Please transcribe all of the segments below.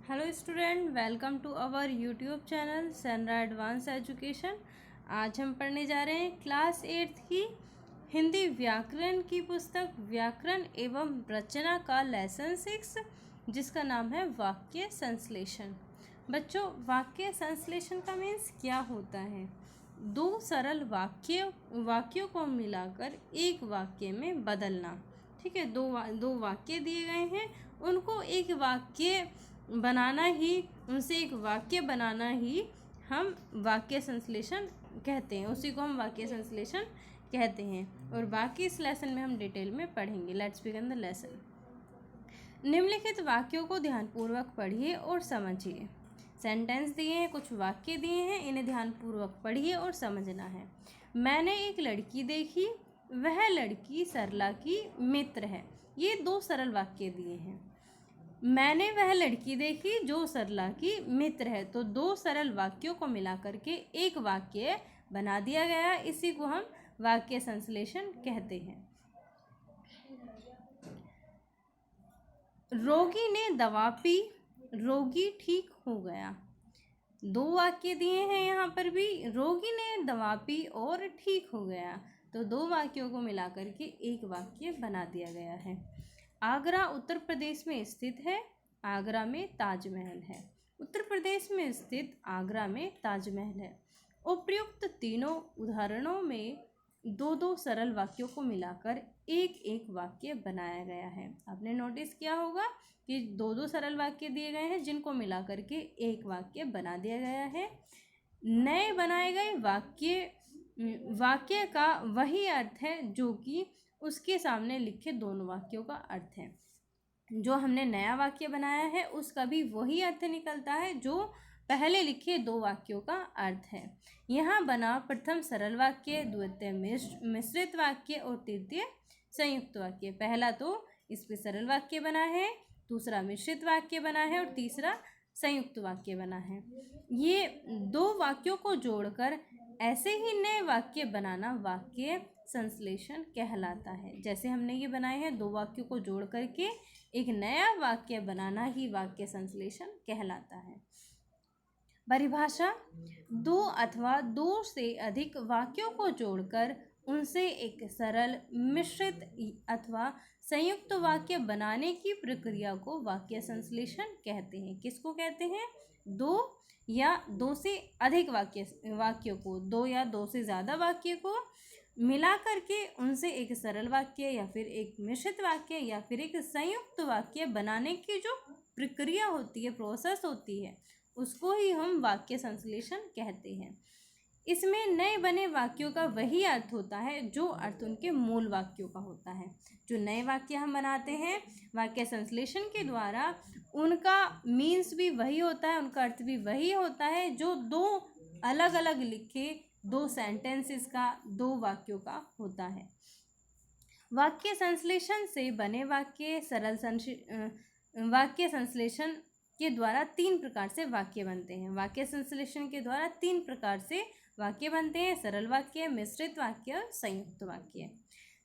Hello student, welcome to our YouTube channel सनरा advance education. आज हम पढ़ने जा रहे हैं क्लास 8 की हिंदी व्याकरण की पुस्तक व्याकरण एवं रचना का लेसन 6, जिसका नाम है वाक्य संश्लेषण। बच्चों, वाक्य संश्लेषण का मीन्स क्या होता है? दो सरल वाक्यों को मिलाकर एक वाक्य में बदलना। ठीक है, दो वाक्य दिए गए हैं, उनको एक वाक्य बनाना ही उनसे एक वाक्य बनाना ही हम वाक्य संश्लेषण कहते हैं, उसी को हम वाक्य संश्लेषण कहते हैं। और बाकी इस लेसन में हम डिटेल में पढ़ेंगे। Let's begin the lesson. निम्नलिखित वाक्यों को ध्यानपूर्वक पढ़िए और समझिए। सेंटेंस दिए हैं, कुछ वाक्य दिए हैं, इन्हें ध्यानपूर्वक पढ़िए और समझना है। मैंने एक लड़की देखी, वह लड़की सरला की मित्र है। ये दो सरल वाक्य दिए हैं। मैंने वह लड़की देखी जो सरला की मित्र है, तो दो सरल वाक्यों को मिलाकर के एक वाक्य बना दिया गया। इसी को हम वाक्य संश्लेषण कहते हैं। रोगी ने दवा पी, रोगी ठीक हो गया। दो वाक्य दिए हैं यहाँ पर भी, रोगी ने दवा पी और ठीक हो गया, तो दो वाक्यों को मिलाकर के एक वाक्य बना दिया गया है। आगरा उत्तर प्रदेश में स्थित है, आगरा में ताजमहल है। उत्तर प्रदेश में स्थित आगरा में ताजमहल है। उपर्युक्त तीनों उदाहरणों में दो दो सरल वाक्यों को मिलाकर एक एक वाक्य बनाया गया है। आपने नोटिस किया होगा कि दो दो सरल वाक्य दिए गए हैं, जिनको मिलाकर के एक वाक्य बना दिया गया है। नए बनाए गए वाक्य का वही अर्थ है जो कि उसके सामने लिखे दोनों वाक्यों का अर्थ है। जो हमने नया वाक्य बनाया है उसका भी वही अर्थ निकलता है जो पहले लिखे दो वाक्यों का अर्थ है। यहाँ बना प्रथम सरल वाक्य, द्वितीय मिश्रित वाक्य और तृतीय संयुक्त वाक्य। पहला तो इस पे सरल वाक्य बना है, दूसरा मिश्रित वाक्य बना है और तीसरा संयुक्त वाक्य बना है। ये दो वाक्यों को जोड़कर ऐसे ही नए वाक्य बनाना वाक्य संश्लेषण कहलाता है। जैसे हमने ये बनाए हैं, दो वाक्यों को जोड़ करके एक नया वाक्य बनाना ही वाक्य संश्लेषण कहलाता है। परिभाषा: दो अथवा दो से अधिक वाक्यों को जोड़कर उनसे एक सरल, मिश्रित अथवा संयुक्त वाक्य बनाने की प्रक्रिया को वाक्य संश्लेषण कहते हैं। किसको कहते हैं? दो या दो से अधिक वाक्यों को, दो या दो से ज़्यादा वाक्य को मिला करके उनसे एक सरल वाक्य या फिर एक मिश्रित वाक्य या फिर एक संयुक्त वाक्य बनाने की जो प्रक्रिया होती है, प्रोसेस होती है, उसको ही हम वाक्य संश्लेषण कहते हैं। इसमें नए बने वाक्यों का वही अर्थ होता है जो अर्थ उनके मूल वाक्यों का होता है। जो नए वाक्य हम बनाते हैं वाक्य संश्लेषण के द्वारा, उनका मीन्स भी वही होता है, उनका अर्थ भी वही होता है जो दो अलग अलग लिखे दो सेंटेंसेस का, दो वाक्यों का होता है। वाक्य संश्लेषण से बने वाक्य संश्लेषण के द्वारा तीन प्रकार से वाक्य बनते हैं। वाक्य संश्लेषण के द्वारा तीन प्रकार से वाक्य बनते हैं: सरल वाक्य, मिश्रित वाक्य और संयुक्त वाक्य।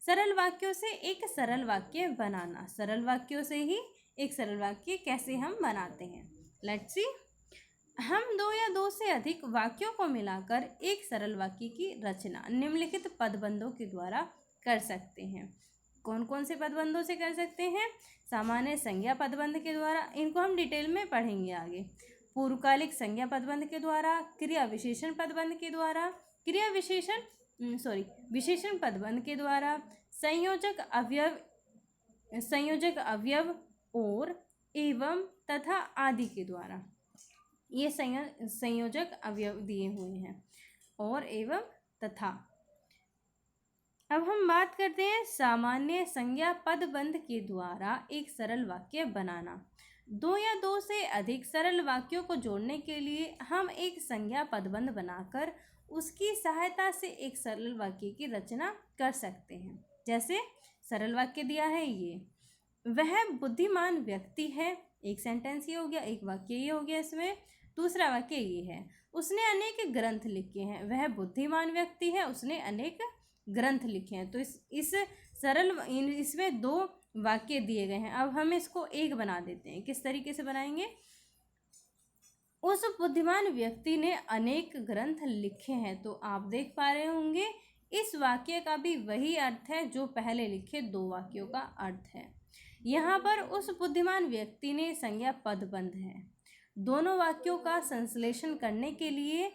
सरल वाक्यों से एक सरल वाक्य बनाना। सरल वाक्यों से ही एक सरल वाक्य कैसे हम बनाते हैं? Let's see. हम दो या दो से अधिक वाक्यों को मिलाकर एक सरल वाक्य की रचना निम्नलिखित पदबंधों के द्वारा कर सकते हैं। कौन कौन से पदबंधों से कर सकते हैं? सामान्य संज्ञा पदबंध के द्वारा, इनको हम डिटेल में पढ़ेंगे आगे। पूर्वकालिक संज्ञा पदबंध के द्वारा, क्रिया विशेषण पदबंध के द्वारा, विशेषण पदबंध के द्वारा, संयोजक अवयव और एवं तथा आदि के द्वारा। ये संयोजक अवयव दिए हुए हैं, और एवं तथा। अब हम बात करते हैं सामान्य संज्ञा पदबंध के द्वारा एक सरल वाक्य बनाना। दो या दो से अधिक सरल वाक्यों को जोड़ने के लिए हम एक संज्ञा पदबंध बनाकर उसकी सहायता से एक सरल वाक्य की रचना कर सकते हैं। जैसे सरल वाक्य दिया है ये, वह बुद्धिमान व्यक्ति है। एक सेंटेंस ये हो गया, एक वाक्य ये हो गया इसमें। दूसरा वाक्य ये है, उसने अनेक ग्रंथ लिखे हैं। वह बुद्धिमान व्यक्ति है, उसने अनेक ग्रंथ लिखे हैं। तो इसमें दो वाक्य दिए गए हैं। अब हम इसको एक बना देते हैं। किस तरीके से बनाएंगे? उस बुद्धिमान व्यक्ति ने अनेक ग्रंथ लिखे हैं। तो आप देख पा रहे होंगे इस वाक्य का भी वही अर्थ है जो पहले लिखे दो वाक्यों का अर्थ है। यहाँ पर उस बुद्धिमान व्यक्ति ने संज्ञा पदबंध है। दोनों वाक्यों का संश्लेषण करने के लिए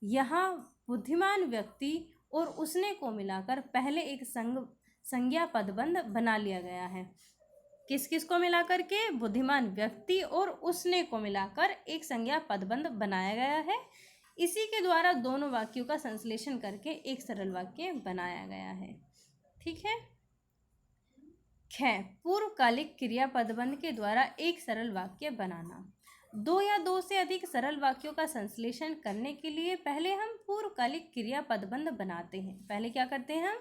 यहाँ बुद्धिमान व्यक्ति और उसने को मिलाकर पहले एक संज्ञा पदबंध बना लिया गया है। किस किस को मिलाकर के? बुद्धिमान व्यक्ति और उसने को मिलाकर एक संज्ञा पदबंध बनाया गया है। इसी के द्वारा दोनों वाक्यों का संश्लेषण करके एक सरल वाक्य बनाया गया है। ठीक है। पूर्वकालिक क्रिया पदबंध के द्वारा एक सरल वाक्य बनाना। दो या दो से अधिक सरल वाक्यों का संश्लेषण करने के लिए पहले हम पूर्वकालिक क्रिया पदबंध बनाते हैं। पहले क्या करते हैं? हम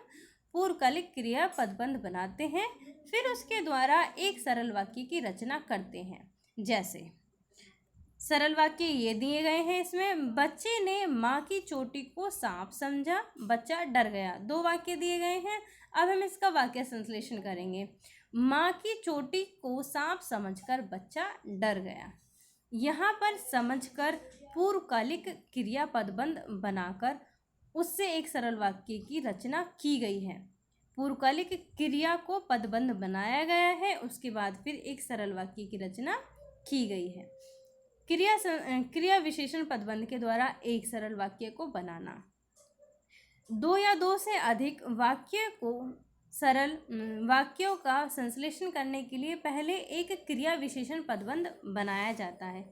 पूर्वकालिक क्रिया पदबंध बनाते हैं, फिर उसके द्वारा एक सरल वाक्य की रचना करते हैं। जैसे सरल वाक्य ये दिए गए हैं, इसमें बच्चे ने माँ की चोटी को सांप समझा, बच्चा डर गया। दो वाक्य दिए गए हैं। अब हम इसका वाक्य संश्लेषण करेंगे। माँ की चोटी को सांप समझकर बच्चा डर गया। यहाँ पर समझकर पूर्वकालिक क्रिया पदबंध बनाकर उससे एक सरल वाक्य की रचना की गई है। पूर्वकालिक क्रिया को पदबंध बनाया गया है, उसके बाद फिर एक सरल वाक्य की रचना की गई है। क्रिया विशेषण पदबंध के द्वारा एक सरल वाक्य को बनाना। दो या दो से अधिक सरल वाक्यों का संश्लेषण करने के लिए पहले एक क्रिया विशेषण पदबंध बनाया जाता है।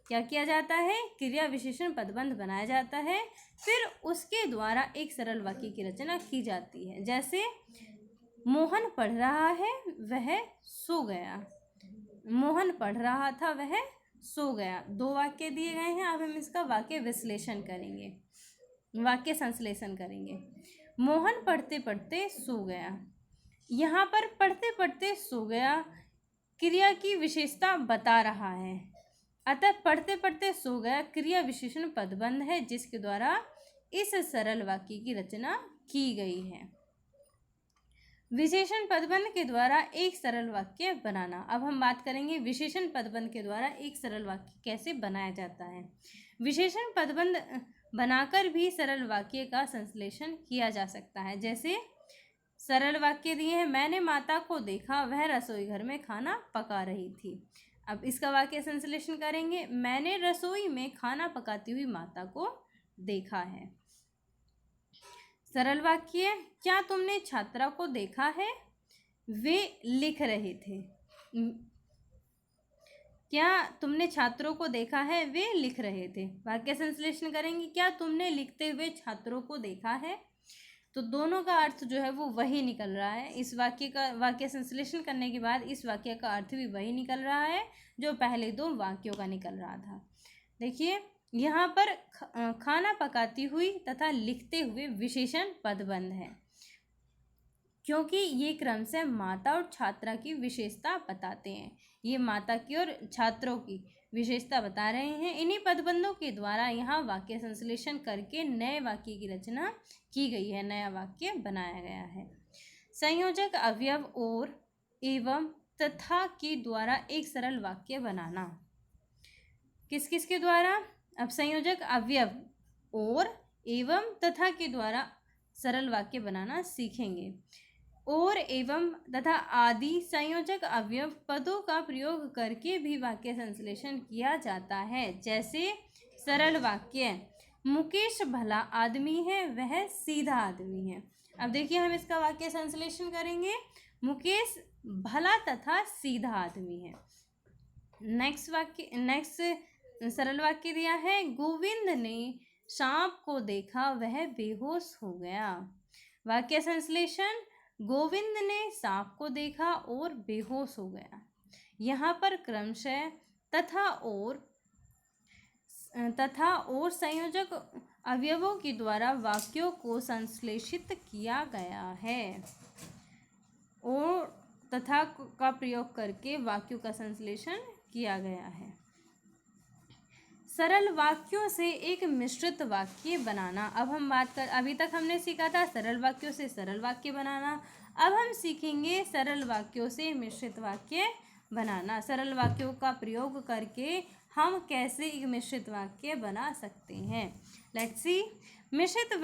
क्या किया जाता है? क्रिया विशेषण पदबंध बनाया जाता है, फिर उसके द्वारा एक सरल वाक्य की रचना की जाती है। जैसे मोहन पढ़ रहा है, वह सो गया। मोहन पढ़ रहा था, वह सो गया। दो वाक्य दिए गए हैं। अब हम इसका वाक्य विश्लेषण करेंगे, वाक्य संश्लेषण करेंगे। मोहन पढ़ते पढ़ते सो गया। यहाँ पर पढ़ते पढ़ते सो गया क्रिया की विशेषता बता रहा है, अतः पढ़ते पढ़ते सो गया क्रिया विशेषण पदबंध है, जिसके द्वारा इस सरल वाक्य की रचना की गई है। विशेषण पदबंध के द्वारा एक सरल वाक्य बनाना। अब हम बात करेंगे विशेषण पदबंध के द्वारा एक सरल वाक्य कैसे बनाया जाता है। विशेषण पदबंध बनाकर भी सरल वाक्य का संश्लेषण किया जा सकता है। जैसे सरल वाक्य दिए हैं, मैंने माता को देखा, वह रसोई घर में खाना पका रही थी। अब इसका वाक्य संश्लेषण करेंगे। मैंने रसोई में खाना पकाती हुई माता को देखा है। सरल वाक्य, क्या तुमने छात्रा को देखा है? वे लिख रहे थे। क्या तुमने छात्रों को देखा है? वे लिख रहे थे। वाक्य संश्लेषण करेंगे। क्या तुमने लिखते हुए छात्रों को देखा है? तो दोनों का अर्थ जो है वो वही निकल रहा है। इस वाक्य का वाक्य संश्लेषण करने के बाद इस वाक्य का अर्थ भी वही निकल रहा है जो पहले दो वाक्यों का निकल रहा था। देखिए यहाँ पर खाना पकाती हुई तथा लिखते हुए विशेषण पदबंध है, क्योंकि ये क्रम से माता और छात्रा की विशेषता बताते हैं। ये माता की और छात्रों की विशेषता बता रहे हैं। इन्हीं पदबंधों के द्वारा यहाँ वाक्य संश्लेषण करके नए वाक्य की रचना की गई है, नया वाक्य बनाया गया है। संयोजक अवयव और एवं तथा के द्वारा एक सरल वाक्य बनाना। किस किस के द्वारा? अब संयोजक अवयव और एवं तथा के द्वारा सरल वाक्य बनाना सीखेंगे। और एवं तथा आदि संयोजक अवयव पदों का प्रयोग करके भी वाक्य संश्लेषण किया जाता है। जैसे सरल वाक्य, मुकेश भला आदमी है, वह सीधा आदमी है। अब देखिए हम इसका वाक्य संश्लेषण करेंगे। मुकेश भला तथा सीधा आदमी है। नेक्स्ट सरल वाक्य दिया है, गोविंद ने सांप को देखा, वह बेहोश हो गया। वाक्य संश्लेषण, गोविंद ने सांप को देखा और बेहोश हो गया। यहाँ पर क्रमशः तथा और संयोजक अवयवों के द्वारा वाक्यों को संश्लेषित किया गया है। और तथा का प्रयोग करके वाक्यों का संश्लेषण किया गया है। सरल वाक्यों से एक मिश्रित वाक्य बनाना। अब हम अभी तक हमने सीखा था सरल वाक्यों से सरल वाक्य बनाना। अब हम सीखेंगे सरल वाक्यों से मिश्रित वाक्य बनाना। सरल वाक्यों का प्रयोग करके हम कैसे एक मिश्रित वाक्य बना सकते हैं। Let's see. मिश्रित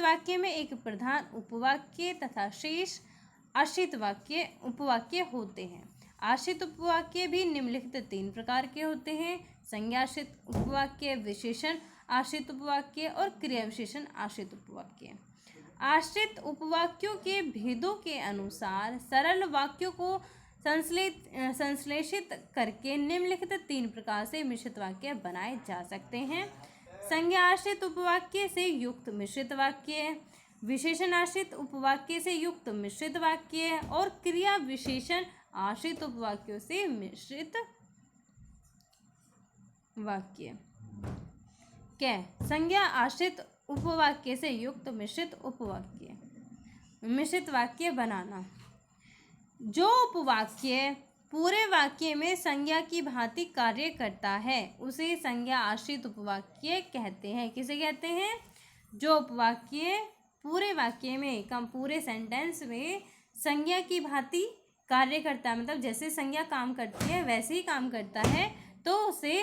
वाक्य में एक प्रधान उपवाक्य तथा शेष आश्रित उपवाक्य होते हैं। आश्रित उपवाक्य भी निम्नलिखित 3 प्रकार के होते हैं: संज्ञाश्रित उपवाक्य, विशेषण आश्रित उपवाक्य और क्रिया विशेषण आश्रित उपवाक्य। आश्रित उपवाक्यों के भेदों के अनुसार सरल वाक्यों को संश्लेषित करके निम्नलिखित 3 प्रकार से मिश्रित वाक्य बनाए जा सकते हैं: संज्ञा आश्रित उपवाक्य से युक्त मिश्रित वाक्य, विशेषण आश्रित उपवाक्य से युक्त मिश्रित वाक्य और क्रिया विशेषण आश्रित उपवाक्यों से मिश्रित वाक्य। क्या? संज्ञा आश्रित उपवाक्य से युक्त मिश्रित वाक्य बनाना। जो उपवाक्य पूरे वाक्य में संज्ञा की भांति कार्य करता है उसे संज्ञा आश्रित उपवाक्य कहते हैं। किसे कहते हैं? जो उपवाक्य पूरे वाक्य में पूरे सेंटेंस में संज्ञा की भांति कार्य करता है, मतलब जैसे संज्ञा काम करती है वैसे ही काम करता है, तो उसे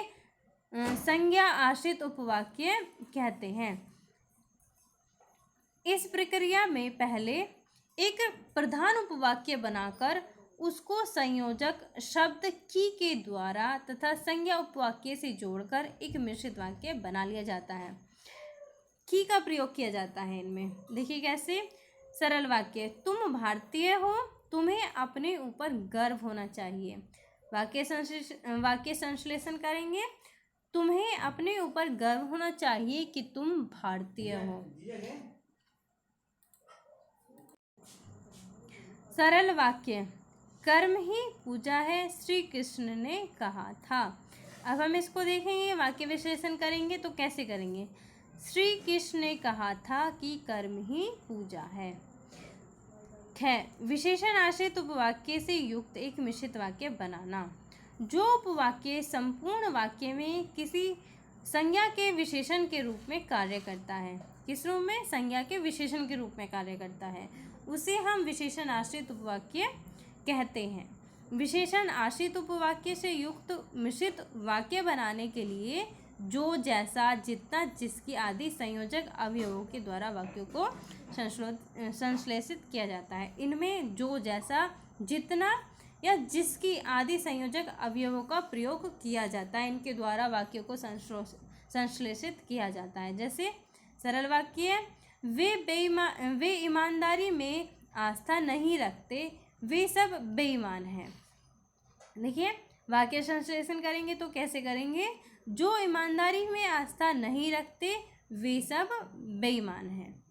संज्ञा आश्रित उपवाक्य कहते हैं। इस प्रक्रिया में पहले एक प्रधान उपवाक्य बनाकर उसको संयोजक शब्द की के द्वारा तथा संज्ञा उपवाक्य से जोड़कर एक मिश्रित वाक्य बना लिया जाता है। की का प्रयोग किया जाता है इनमें। देखिए कैसे। सरल वाक्य: तुम भारतीय हो, तुम्हें अपने ऊपर गर्व होना चाहिए। वाक्य संश्लेषण करेंगे। तुम्हें अपने ऊपर गर्व होना चाहिए कि तुम भारतीय हो। सरल वाक्य: कर्म ही पूजा है, श्री कृष्ण ने कहा था। अब हम इसको देखेंगे, वाक्य विश्लेषण करेंगे तो कैसे करेंगे। श्री कृष्ण ने कहा था कि कर्म ही पूजा है। विशेषण आश्रित उपवाक्य से युक्त एक मिश्रित वाक्य बनाना। जो उपवाक्य संपूर्ण वाक्य में किसी संज्ञा के विशेषण के रूप में कार्य करता है, किस रूप में? संज्ञा के विशेषण के रूप में कार्य करता है, उसे हम विशेषण आश्रित उपवाक्य कहते हैं। विशेषण आश्रित उपवाक्य से युक्त मिश्रित वाक्य बनाने के लिए जो, जैसा, जितना, जिसकी आदि संयोजक अवयवों के द्वारा वाक्यों को संश्लेषित किया जाता है। इनमें जो, जैसा, जितना या जिसकी आदि संयोजक अवयवों का प्रयोग किया जाता है, इनके द्वारा वाक्यों को संश्लेषित किया जाता है। जैसे सरल वाक्य: वे ईमानदारी में आस्था नहीं रखते, वे सब बेईमान हैं। देखिए, वाक्य संश्लेषण करेंगे तो कैसे करेंगे? जो ईमानदारी में आस्था नहीं रखते वे सब बेईमान हैं।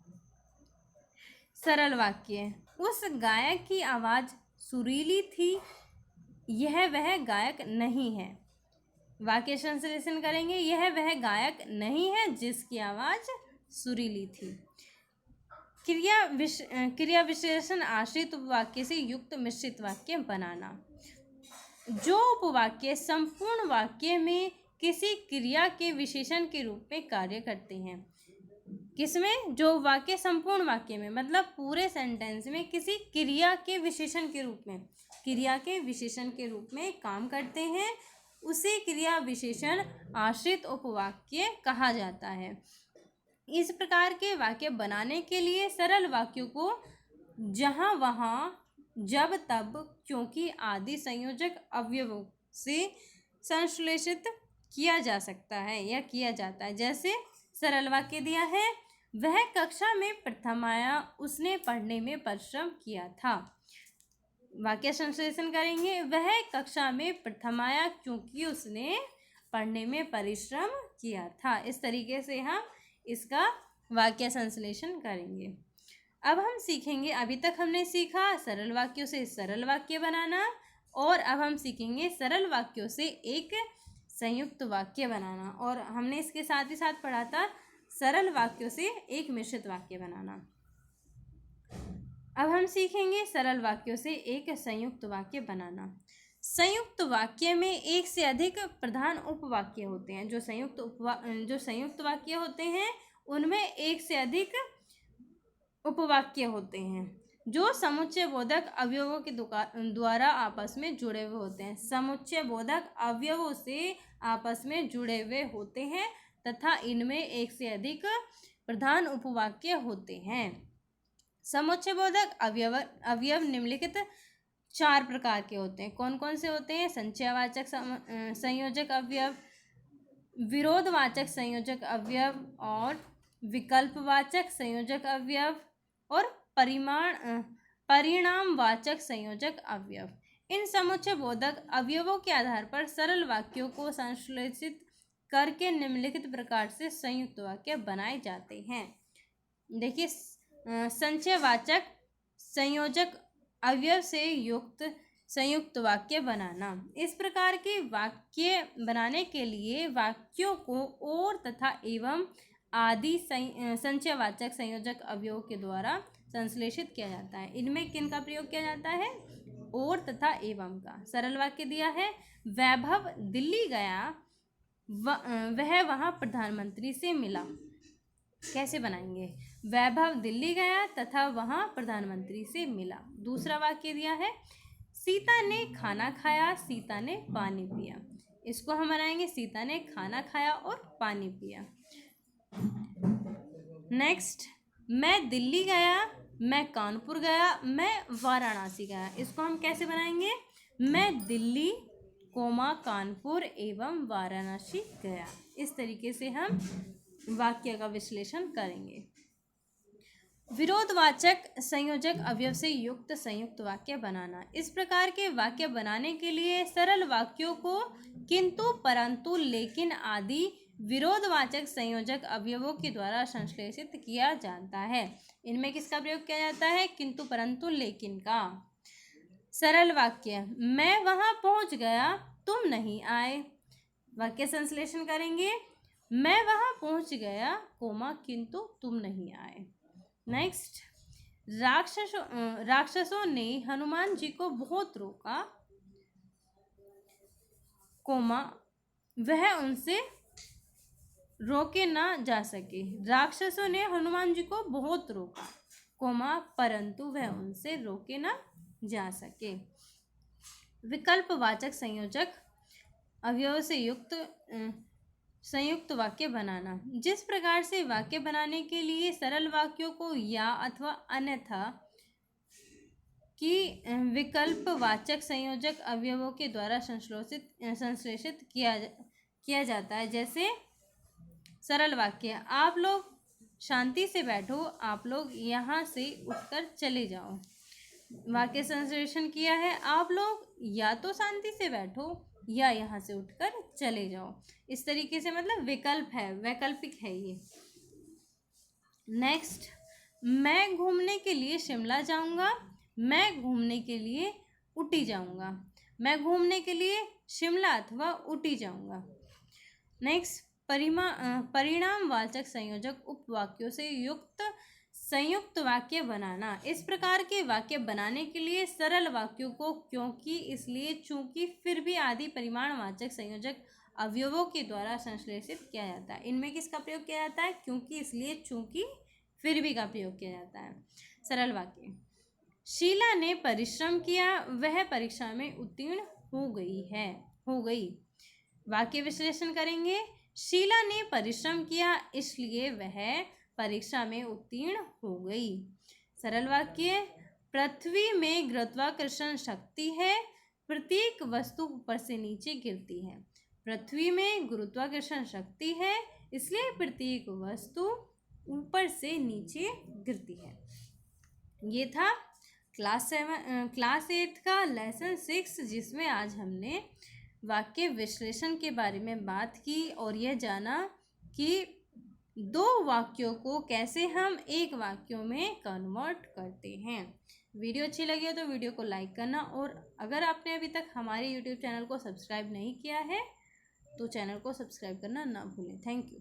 सरल वाक्य: उस गायक की आवाज़ सुरीली थी, वह गायक नहीं है। वाक्य संश्लेषण करेंगे। यह वह गायक नहीं है जिसकी आवाज़ सुरीली थी। क्रिया विशेषण आश्रित उपवाक्य से युक्त मिश्रित वाक्य बनाना। जो उपवाक्य संपूर्ण वाक्य में किसी क्रिया के विशेषण के रूप में कार्य करते हैं। किसमें? जो वाक्य संपूर्ण वाक्य में, मतलब पूरे सेंटेंस में किसी क्रिया के विशेषण के रूप में काम करते हैं, उसे क्रिया विशेषण आश्रित उपवाक्य कहा जाता है। इस प्रकार के वाक्य बनाने के लिए सरल वाक्यों को जहाँ वहाँ, जब तब, क्योंकि आदि संयोजक अवयवों से संश्लेषित किया जा सकता है या किया जाता है। जैसे सरल वाक्य दिया है: वह कक्षा में प्रथम आया, उसने पढ़ने में परिश्रम किया था। वाक्य संश्लेषण करेंगे। वह कक्षा में प्रथम आया क्योंकि उसने पढ़ने में परिश्रम किया था। इस तरीके से हम इसका वाक्य संश्लेषण करेंगे। अब हम सीखेंगे, अभी तक हमने सीखा सरल वाक्यों से सरल वाक्य बनाना, और अब हम सीखेंगे सरल वाक्यों से एक संयुक्त वाक्य बनाना, और हमने इसके साथ ही साथ पढ़ा था सरल वाक्यों से एक मिश्रित वाक्य बनाना। अब हम सीखेंगे सरल वाक्यों से एक संयुक्त वाक्य बनाना। संयुक्त वाक्य में एक से अधिक प्रधान उपवाक्य होते हैं। जो संयुक्त वाक्य होते हैं उनमें एक से अधिक उपवाक्य होते हैं। जो समुच्चय बोधक अवयवों के द्वारा आपस में जुड़े हुए होते हैं। समुच्चय बोधक अवयवों से आपस में जुड़े हुए होते हैं तथा इनमें एक से अधिक प्रधान उपवाक्य होते हैं। समुच्चय बोधक अवयव निम्नलिखित 4 प्रकार के होते हैं। कौन कौन से होते हैं? संचयवाचक संयोजक अवयव, विरोधवाचक संयोजक अवयव और विकल्पवाचक संयोजक अवयव और परिणामवाचक संयोजक अवयव। इन समुच्चय बोधक अवयवों के आधार पर सरल वाक्यों को संश्लेषित करके निम्नलिखित प्रकार से संयुक्त वाक्य बनाए जाते हैं। देखिए, संचयवाचक संयोजक अवयव से युक्त संयुक्त वाक्य बनाना। इस प्रकार के वाक्य बनाने के लिए वाक्यों को और तथा एवं आदि संचयवाचक संयोजक अवयवों के द्वारा संश्लेषित किया जाता है। इनमें किन का प्रयोग किया जाता है? और तथा एवं का। सरल वाक्य दिया है, वैभव दिल्ली गया, वह वहाँ प्रधानमंत्री से मिला। कैसे बनाएंगे? वैभव दिल्ली गया तथा वहाँ प्रधानमंत्री से मिला। दूसरा वाक्य दिया है, सीता ने खाना खाया, सीता ने पानी पिया। इसको हम बनाएंगे, सीता ने खाना खाया और पानी पिया। नेक्स्ट, मैं दिल्ली गया, मैं कानपुर गया, मैं वाराणसी गया। इसको हम कैसे बनाएंगे? मैं दिल्ली कानपुर एवं वाराणसी गया। इस तरीके से हम वाक्य का विश्लेषण करेंगे। विरोधवाचक संयोजक अवयव से युक्त संयुक्त वाक्य बनाना। इस प्रकार के वाक्य बनाने के लिए सरल वाक्यों को किंतु, परंतु, लेकिन आदि विरोधवाचक संयोजक अवयवों के द्वारा संश्लेषित किया जाता है। इनमें किसका प्रयोग किया जाता है? किंतु, परंतु, लेकिन का। सरल वाक्य, मैं वहां पहुंच गया, तुम नहीं आए। वाक्य संश्लेषण करेंगे, मैं वहां पहुंच गया, किंतु तुम नहीं आए। नेक्स्ट, राक्षसों ने हनुमान जी को बहुत रोका, वह उनसे रोके ना जा सके। राक्षसों ने हनुमान जी को बहुत रोका, परंतु वह उनसे रोके ना जा सके। विकल्पवाचक संयोजक अवयव से युक्त संयुक्त वाक्य बनाना। जिस प्रकार से वाक्य बनाने के लिए सरल वाक्यों को या अथवा अन्यथा कि विकल्पवाचक संयोजक अवयवों के द्वारा संश्लेषित किया जाता है। जैसे सरल वाक्य, आप लोग शांति से बैठो, आप लोग यहाँ से उठकर चले जाओ। वाक्य संश्लेषण किया है, आप लोग या तो शांति से बैठो या यहाँ से उठकर चले जाओ। इस तरीके से मतलब विकल्प है, वैकल्पिक है ये। नेक्स्ट, मैं घूमने के लिए शिमला जाऊंगा, मैं घूमने के लिए ऊटी जाऊंगा। मैं घूमने के लिए शिमला अथवा ऊटी जाऊंगा। नेक्स्ट, परिणामवाचक संयोजक उपवाक्यों से युक्त संयुक्त वाक्य बनाना। इस प्रकार के वाक्य बनाने के लिए सरल वाक्यों को क्योंकि, इसलिए, चूंकि, फिर भी आदि परिमाणवाचक संयोजक अवयवों के द्वारा संश्लेषित किया जाता है। इनमें किसका प्रयोग किया जाता है? क्योंकि, इसलिए, चूंकि, फिर भी का प्रयोग किया जाता है। सरल वाक्य, शीला ने परिश्रम किया, वह परीक्षा में उत्तीर्ण हो गई। वाक्य विश्लेषण करेंगे, शीला ने परिश्रम किया, इसलिए वह परीक्षा में उत्तीर्ण हो गई। सरल वाक्य, पृथ्वी में गुरुत्वाकर्षण शक्ति है, प्रत्येक वस्तु ऊपर से नीचे गिरती है। पृथ्वी में गुरुत्वाकर्षण शक्ति है, इसलिए प्रत्येक वस्तु ऊपर से नीचे गिरती है। ये था क्लास 8 का लेसन 6, जिसमें आज हमने वाक्य विश्लेषण के बारे में बात की और यह जाना कि 2 वाक्यों को कैसे हम एक वाक्यों में कन्वर्ट करते हैं। वीडियो अच्छी लगी हो तो वीडियो को लाइक करना, और अगर आपने अभी तक हमारे YouTube चैनल को सब्सक्राइब नहीं किया है तो चैनल को सब्सक्राइब करना ना भूलें। Thank you.